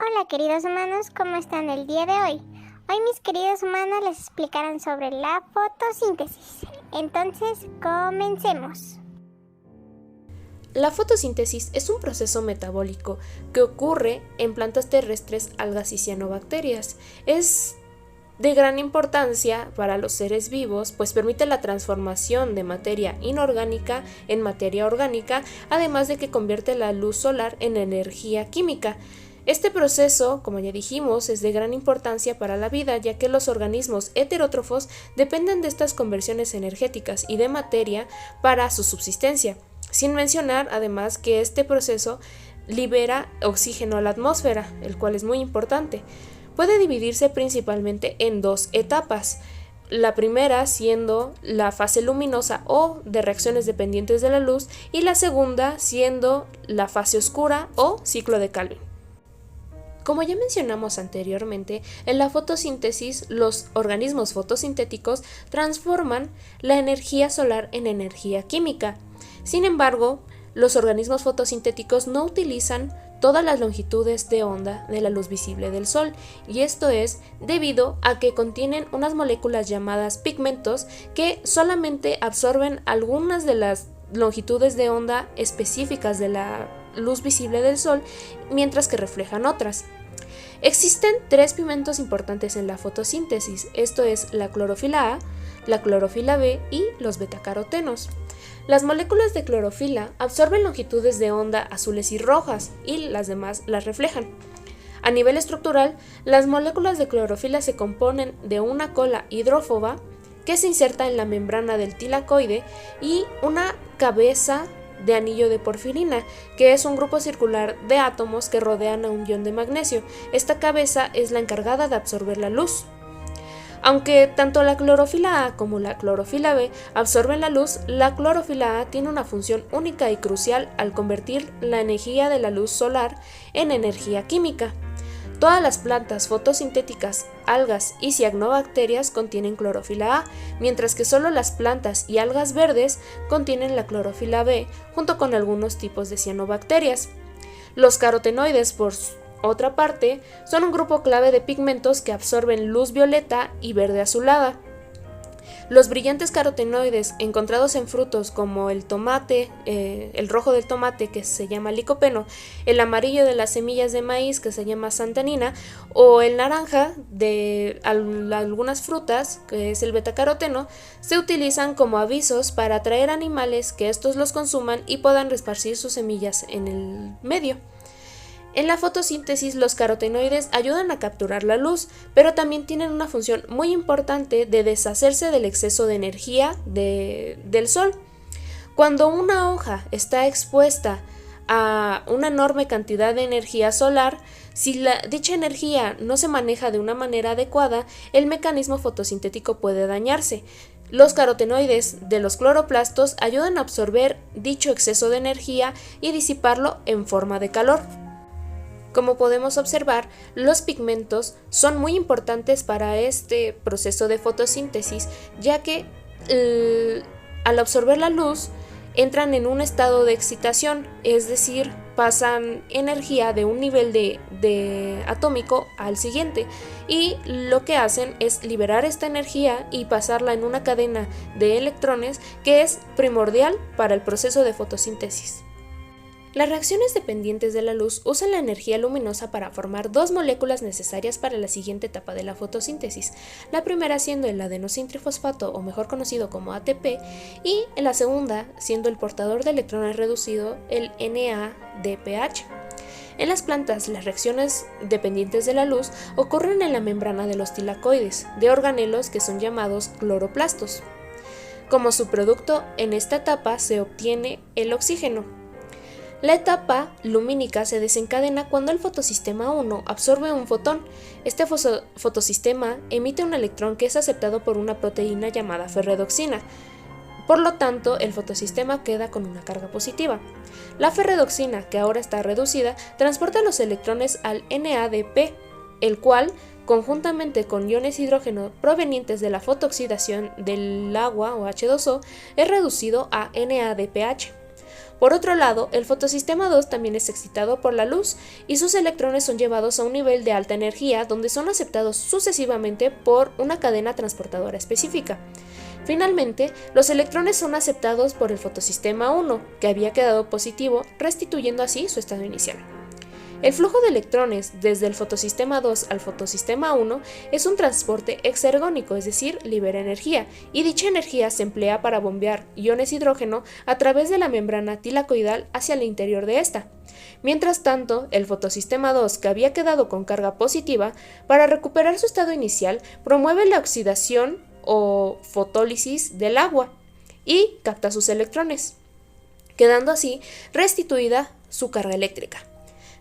Hola queridos humanos, ¿cómo están el día de hoy? Hoy mis queridos humanos les explicarán sobre la fotosíntesis. Entonces, comencemos. La fotosíntesis es un proceso metabólico que ocurre en plantas terrestres, algas y cianobacterias. Es de gran importancia para los seres vivos, pues permite la transformación de materia inorgánica en materia orgánica, además de que convierte la luz solar en energía química. Este proceso, como ya dijimos, es de gran importancia para la vida, ya que los organismos heterótrofos dependen de estas conversiones energéticas y de materia para su subsistencia. Sin mencionar, además, que este proceso libera oxígeno a la atmósfera, el cual es muy importante. Puede dividirse principalmente en dos etapas. La primera siendo la fase luminosa o de reacciones dependientes de la luz, y la segunda siendo la fase oscura o ciclo de Calvin. Como ya mencionamos anteriormente, en la fotosíntesis los organismos fotosintéticos transforman la energía solar en energía química. Sin embargo, los organismos fotosintéticos no utilizan todas las longitudes de onda de la luz visible del Sol, y esto es debido a que contienen unas moléculas llamadas pigmentos que solamente absorben algunas de las longitudes de onda específicas de la luz visible del Sol, mientras que reflejan otras. Existen tres pigmentos importantes en la fotosíntesis, esto es la clorofila A, la clorofila B y los betacarotenos. Las moléculas de clorofila absorben longitudes de onda azules y rojas y las demás las reflejan. A nivel estructural, las moléculas de clorofila se componen de una cola hidrófoba que se inserta en la membrana del tilacoide y una cabeza de anillo de porfirina, que es un grupo circular de átomos que rodean a un ion de magnesio. Esta cabeza es la encargada de absorber la luz. Aunque tanto la clorofila A como la clorofila B absorben la luz, la clorofila A tiene una función única y crucial al convertir la energía de la luz solar en energía química. Todas las plantas fotosintéticas, algas y cianobacterias contienen clorofila A, mientras que solo las plantas y algas verdes contienen la clorofila B, junto con algunos tipos de cianobacterias. Los carotenoides, por otra parte, son un grupo clave de pigmentos que absorben luz violeta y verde azulada. Los brillantes carotenoides encontrados en frutos como el tomate, el rojo del tomate que se llama licopeno, el amarillo de las semillas de maíz que se llama santanina, o el naranja de algunas frutas que es el betacaroteno, se utilizan como avisos para atraer animales que estos los consuman y puedan esparcir sus semillas en el medio. En la fotosíntesis, los carotenoides ayudan a capturar la luz, pero también tienen una función muy importante de deshacerse del exceso de energía del sol. Cuando una hoja está expuesta a una enorme cantidad de energía solar, si dicha energía no se maneja de una manera adecuada, el mecanismo fotosintético puede dañarse. Los carotenoides de los cloroplastos ayudan a absorber dicho exceso de energía y disiparlo en forma de calor. Como podemos observar, los pigmentos son muy importantes para este proceso de fotosíntesis, ya que al absorber la luz entran en un estado de excitación, es decir, pasan energía de un nivel de atómico al siguiente, y lo que hacen es liberar esta energía y pasarla en una cadena de electrones que es primordial para el proceso de fotosíntesis. Las reacciones dependientes de la luz usan la energía luminosa para formar dos moléculas necesarias para la siguiente etapa de la fotosíntesis, la primera siendo el adenosintrifosfato, o mejor conocido como ATP, y la segunda siendo el portador de electrones reducido, el NADPH. En las plantas, las reacciones dependientes de la luz ocurren en la membrana de los tilacoides, de organelos que son llamados cloroplastos. Como subproducto, en esta etapa se obtiene el oxígeno. La etapa lumínica se desencadena cuando el fotosistema 1 absorbe un fotón. Este fotosistema emite un electrón que es aceptado por una proteína llamada ferredoxina. Por lo tanto, el fotosistema queda con una carga positiva. La ferredoxina, que ahora está reducida, transporta los electrones al NADP, el cual, conjuntamente con iones hidrógeno provenientes de la fotooxidación del agua o H2O, es reducido a NADPH. Por otro lado, el fotosistema 2 también es excitado por la luz y sus electrones son llevados a un nivel de alta energía donde son aceptados sucesivamente por una cadena transportadora específica. Finalmente, los electrones son aceptados por el fotosistema 1, que había quedado positivo, restituyendo así su estado inicial. El flujo de electrones desde el fotosistema 2 al fotosistema 1 es un transporte exergónico, es decir, libera energía, y dicha energía se emplea para bombear iones hidrógeno a través de la membrana tilacoidal hacia el interior de esta. Mientras tanto, el fotosistema 2, que había quedado con carga positiva, para recuperar su estado inicial, promueve la oxidación o fotólisis del agua y capta sus electrones, quedando así restituida su carga eléctrica.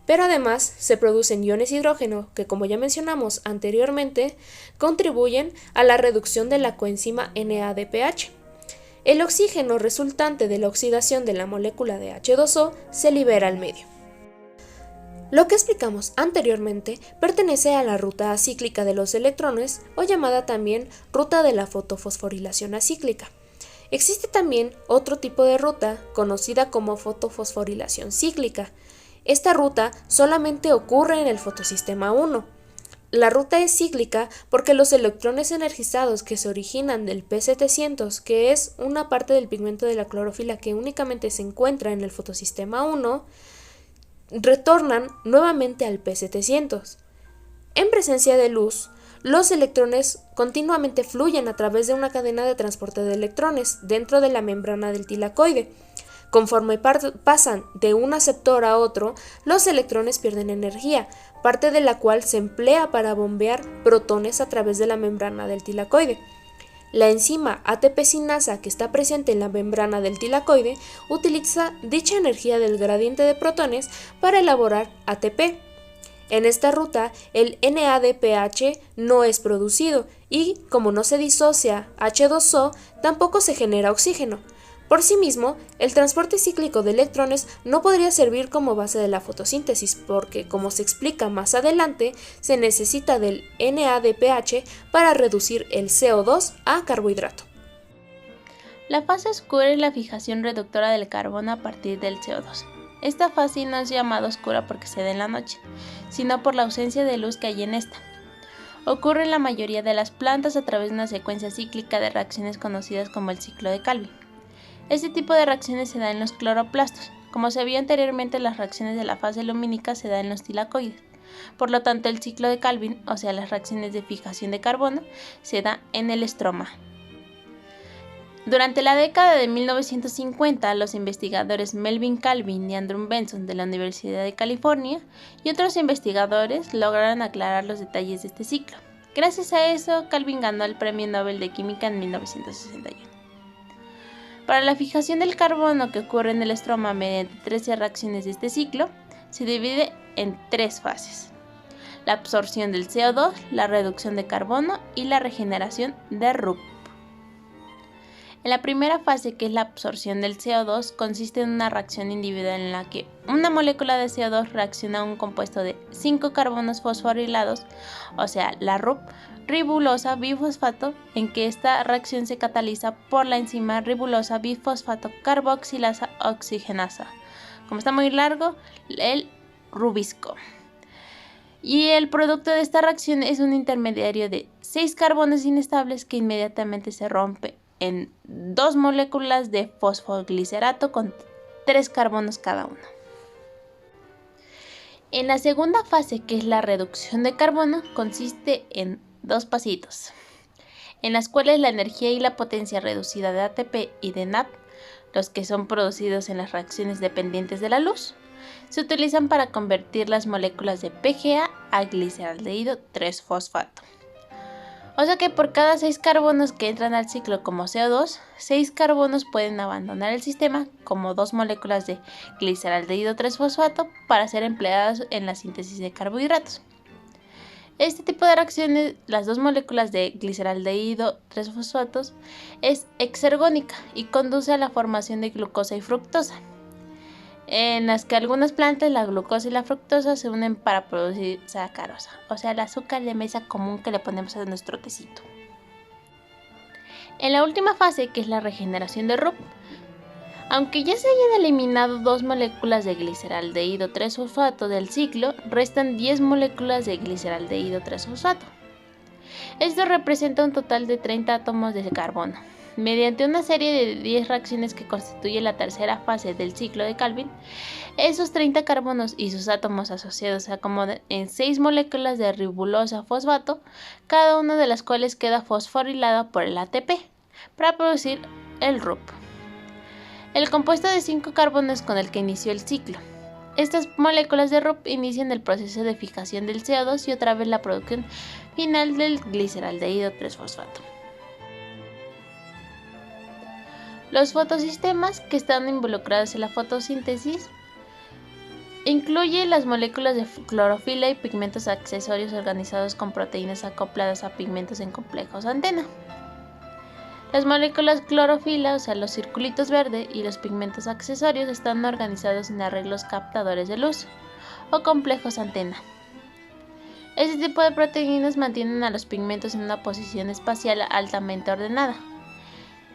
Pero además se producen iones hidrógeno que, como ya mencionamos anteriormente, contribuyen a la reducción de la coenzima NADPH. El oxígeno resultante de la oxidación de la molécula de H2O se libera al medio. Lo que explicamos anteriormente pertenece a la ruta acíclica de los electrones, o llamada también ruta de la fotofosforilación acíclica. Existe también otro tipo de ruta, conocida como fotofosforilación cíclica. Esta ruta solamente ocurre en el fotosistema 1. La ruta es cíclica porque los electrones energizados que se originan del P700, que es una parte del pigmento de la clorofila que únicamente se encuentra en el fotosistema 1, retornan nuevamente al P700. En presencia de luz, los electrones continuamente fluyen a través de una cadena de transporte de electrones dentro de la membrana del tilacoide. Conforme pasan de un aceptor a otro, los electrones pierden energía, parte de la cual se emplea para bombear protones a través de la membrana del tilacoide. La enzima ATP sinasa que está presente en la membrana del tilacoide utiliza dicha energía del gradiente de protones para elaborar ATP. En esta ruta, el NADPH no es producido y, como no se disocia H2O, tampoco se genera oxígeno. Por sí mismo, el transporte cíclico de electrones no podría servir como base de la fotosíntesis porque, como se explica más adelante, se necesita del NADPH para reducir el CO2 a carbohidrato. La fase oscura es la fijación reductora del carbono a partir del CO2. Esta fase no es llamada oscura porque se da en la noche, sino por la ausencia de luz que hay en esta. Ocurre en la mayoría de las plantas a través de una secuencia cíclica de reacciones conocidas como el ciclo de Calvin. Este tipo de reacciones se da en los cloroplastos. Como se vio anteriormente, las reacciones de la fase lumínica se dan en los tilacoides. Por lo tanto, el ciclo de Calvin, o sea, las reacciones de fijación de carbono, se da en el estroma. Durante la década de 1950, los investigadores Melvin Calvin y Andrew Benson de la Universidad de California y otros investigadores lograron aclarar los detalles de este ciclo. Gracias a eso, Calvin ganó el Premio Nobel de Química en 1961. Para la fijación del carbono que ocurre en el estroma mediante 13 reacciones de este ciclo, se divide en 3 fases: la absorción del CO2, la reducción de carbono y la regeneración de RUP. En la primera fase, que es la absorción del CO2, consiste en una reacción individual en la que una molécula de CO2 reacciona a un compuesto de 5 carbonos fosforilados, o sea, la RUP, ribulosa bifosfato, en que esta reacción se cataliza por la enzima ribulosa bifosfato carboxilasa oxigenasa. Como está muy largo, el rubisco. Y el producto de esta reacción es un intermediario de 6 carbonos inestables que inmediatamente se rompe en 2 moléculas de fosfoglicerato con 3 carbonos cada uno. En la segunda fase, que es la reducción de carbono, consiste en 2 pasitos, en las cuales la energía y la potencia reducida de ATP y de NAD, los que son producidos en las reacciones dependientes de la luz, se utilizan para convertir las moléculas de PGA a gliceraldehído 3-fosfato. O sea que por cada 6 carbonos que entran al ciclo como CO2, 6 carbonos pueden abandonar el sistema como 2 moléculas de gliceraldehído 3-fosfato para ser empleadas en la síntesis de carbohidratos. Este tipo de reacciones, las 2 moléculas de gliceraldehído 3-fosfatos, es exergónica y conduce a la formación de glucosa y fructosa, en las que algunas plantas la glucosa y la fructosa se unen para producir sacarosa, o sea, el azúcar de mesa común que le ponemos a nuestro tecito. En la última fase, que es la regeneración de RUP, Aunque ya se hayan eliminado 2 moléculas de gliceraldehído 3-fosfato del ciclo, restan 10 moléculas de gliceraldehído 3-fosfato. Esto representa un total de 30 átomos de carbono. Mediante una serie de 10 reacciones que constituye la tercera fase del ciclo de Calvin, esos 30 carbonos y sus átomos asociados se acomodan en 6 moléculas de ribosa fosfato, cada una de las cuales queda fosforilada por el ATP, para producir el RUP, el compuesto de 5 carbonos con el que inició el ciclo. Estas moléculas de RUP inician el proceso de fijación del CO2 y otra vez la producción final del gliceraldehído 3-fosfato. Los fotosistemas que están involucrados en la fotosíntesis incluyen las moléculas de clorofila y pigmentos accesorios organizados con proteínas acopladas a pigmentos en complejos antena. Las moléculas clorofila, o sea los circulitos verde, y los pigmentos accesorios están organizados en arreglos captadores de luz, o complejos antena. Este tipo de proteínas mantienen a los pigmentos en una posición espacial altamente ordenada,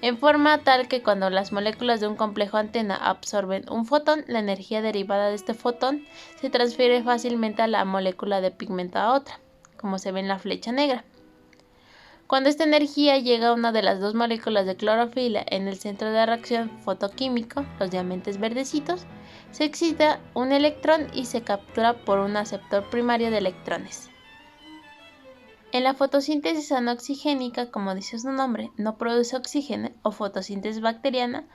en forma tal que cuando las moléculas de un complejo antena absorben un fotón, la energía derivada de este fotón se transfiere fácilmente a la molécula de pigmento a otra, como se ve en la flecha negra. Cuando esta energía llega a una de las 2 moléculas de clorofila en el centro de reacción fotoquímico, los diamantes verdecitos, se excita un electrón y se captura por un aceptor primario de electrones. En la fotosíntesis anoxigénica, como dice su nombre, no produce oxígeno, o fotosíntesis bacteriana,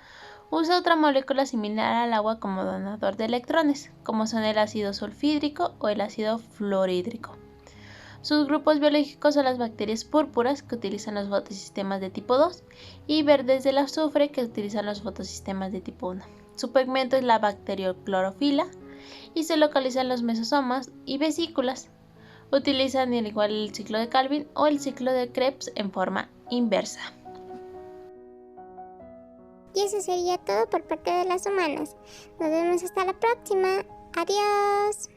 usa otra molécula similar al agua como donador de electrones, como son el ácido sulfhídrico o el ácido fluorhídrico. Sus grupos biológicos son las bacterias púrpuras, que utilizan los fotosistemas de tipo 2, y verdes del azufre, que utilizan los fotosistemas de tipo 1. Su pigmento es la bacterioclorofila y se localiza en los mesosomas y vesículas. Utilizan al igual el ciclo de Calvin o el ciclo de Krebs en forma inversa. Y eso sería todo por parte de las humanas. Nos vemos hasta la próxima. Adiós.